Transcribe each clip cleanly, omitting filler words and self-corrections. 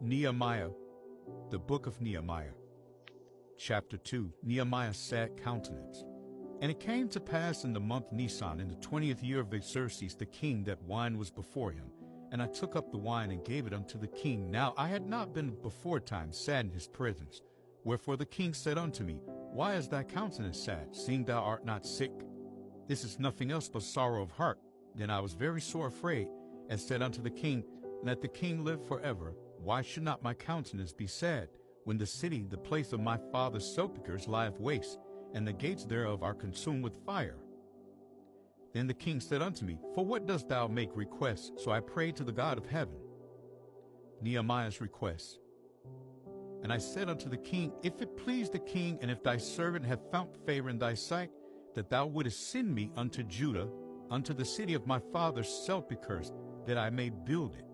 Nehemiah, the book of Nehemiah, chapter 2, Nehemiah's sad countenance. And it came to pass in the month Nisan, in the 20th year of Xerxes the king, that wine was before him. And I took up the wine and gave it unto the king. Now I had not been beforetime sad in his presence. Wherefore the king said unto me, Why is thy countenance sad, seeing thou art not sick? This is nothing else but sorrow of heart. Then I was very sore afraid, and said unto the king, Let the king live forever. Why should not my countenance be sad, when the city, the place of my father's sepulchres, lieth waste, and the gates thereof are consumed with fire? Then the king said unto me, For what dost thou make request? So I prayed to the God of heaven. Nehemiah's request. And I said unto the king, If it please the king, and if thy servant have found favor in thy sight, that thou wouldest send me unto Judah, unto the city of my father's sepulchres, that I may build it.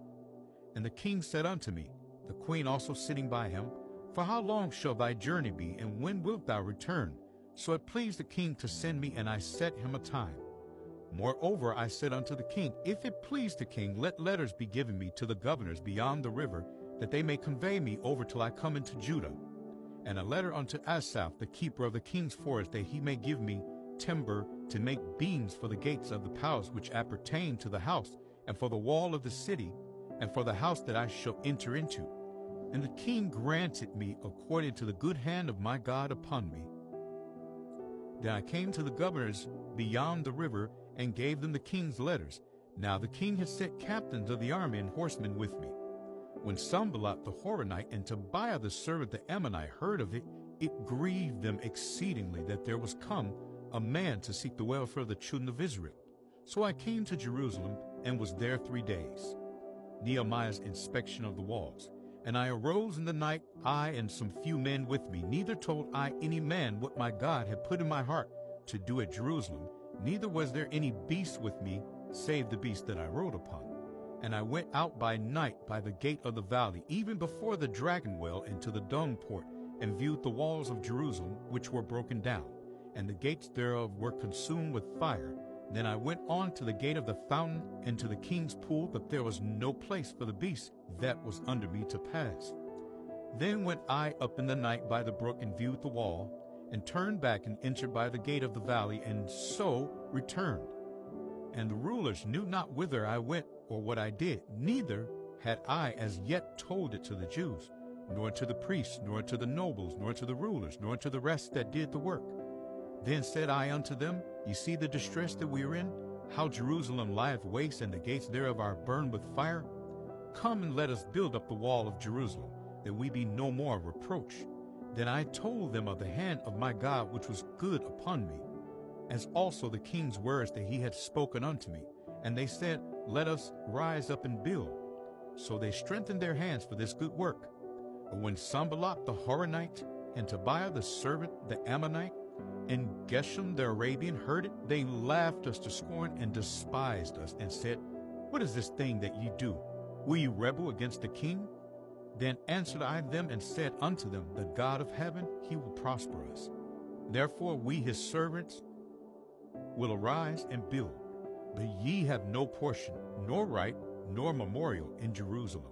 And the king said unto me, the queen also sitting by him, For how long shall thy journey be, and when wilt thou return? So it pleased the king to send me, and I set him a time. Moreover, I said unto the king, If it please the king, let letters be given me to the governors beyond the river, that they may convey me over till I come into Judah. And a letter unto Asaph, the keeper of the king's forest, that he may give me timber to make beams for the gates of the palace which appertain to the house, and for the wall of the city, and for the house that I shall enter into. And the king granted me according to the good hand of my God upon me. Then I came to the governors beyond the river, and gave them the king's letters. Now the king had set captains of the army and horsemen with me. When Sanballat the Horonite and Tobiah the servant the Ammonite heard of it, it grieved them exceedingly that there was come a man to seek the welfare of the children of Israel. So I came to Jerusalem, and was there 3 days. Nehemiah's inspection of the walls. And I arose in the night, I and some few men with me. Neither told I any man what my God had put in my heart to do at Jerusalem, neither was there any beast with me, save the beast that I rode upon. And I went out by night by the gate of the valley, even before the dragon well, into the dung port, and viewed the walls of Jerusalem, which were broken down, and the gates thereof were consumed with fire. Then I went on to the gate of the fountain, and to the king's pool, but there was no place for the beast that was under me to pass. Then went I up in the night by the brook, and viewed the wall, and turned back, and entered by the gate of the valley, and so returned. And the rulers knew not whither I went, or what I did, neither had I as yet told it to the Jews, nor to the priests, nor to the nobles, nor to the rulers, nor to the rest that did the work. Then said I unto them, Ye see the distress that we are in, how Jerusalem lieth waste, and the gates thereof are burned with fire? Come and let us build up the wall of Jerusalem, that we be no more reproach. Then I told them of the hand of my God which was good upon me, as also the king's words that he had spoken unto me. And they said, Let us rise up and build. So they strengthened their hands for this good work. But when Sanballat the Horonite, and Tobiah the servant the Ammonite, and Geshem the Arabian heard it, they laughed us to scorn, and despised us, and said, What is this thing that ye do? Will ye rebel against the king? Then answered I them, and said unto them, The God of heaven, he will prosper us. Therefore we his servants will arise and build. But ye have no portion, nor right, nor memorial in Jerusalem.